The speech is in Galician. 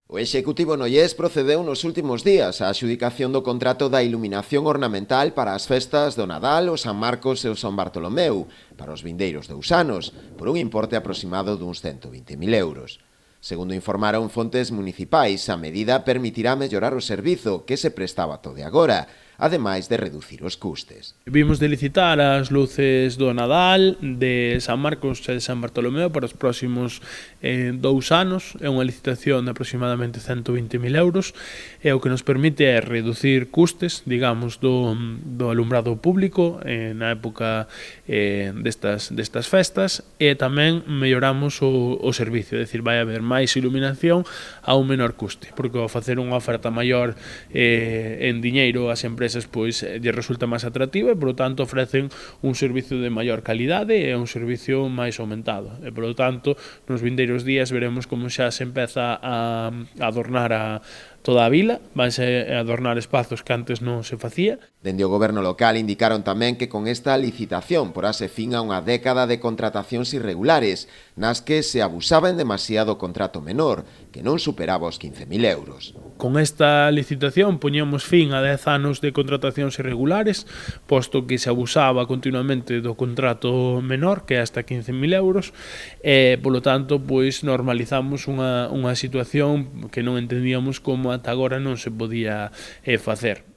O Executivo noiés procedeu nos últimos días á adxudicación do contrato da iluminación ornamental para as festas do Nadal, o San Marcos e o San Bartolomeu, para os vindeiros 2 anos, por un importe aproximado duns 120.000 euros. Segundo informaron fontes municipais, a medida permitirá mellorar o servizo que se prestaba todo de agora, ademais de reducir os custes. Vimos de licitar as luces do Nadal, de San Marcos e de San Bartolomeu para os próximos 2 anos. É unha licitación de aproximadamente 120.000 euros e o que nos permite é reducir custes, digamos, do alumbrado público na época destas festas, e tamén melloramos o servicio, é dicir, vai haber máis iluminación a un menor custe, porque ao facer unha oferta maior en diñeiro ás empresas pois lle resulta máis atractiva e, polo tanto, ofrecen un servicio de maior calidade e un servicio máis aumentado. E, polo tanto, nos vindeiros días veremos como xa se empeza a adornar toda a vila, vanse adornar espazos que antes non se facía. Dende o goberno local indicaron tamén que con esta licitación porase fin a unha década de contratacións irregulares, nas que se abusaba en demasiado contrato menor, que non superaba os 15.000 euros. Con esta licitación poñemos fin a 10 anos de contratacións irregulares, posto que se abusaba continuamente do contrato menor, que é hasta 15.000 euros, e, polo tanto, pois normalizamos unha situación que non entendíamos como ata agora non se podía facer.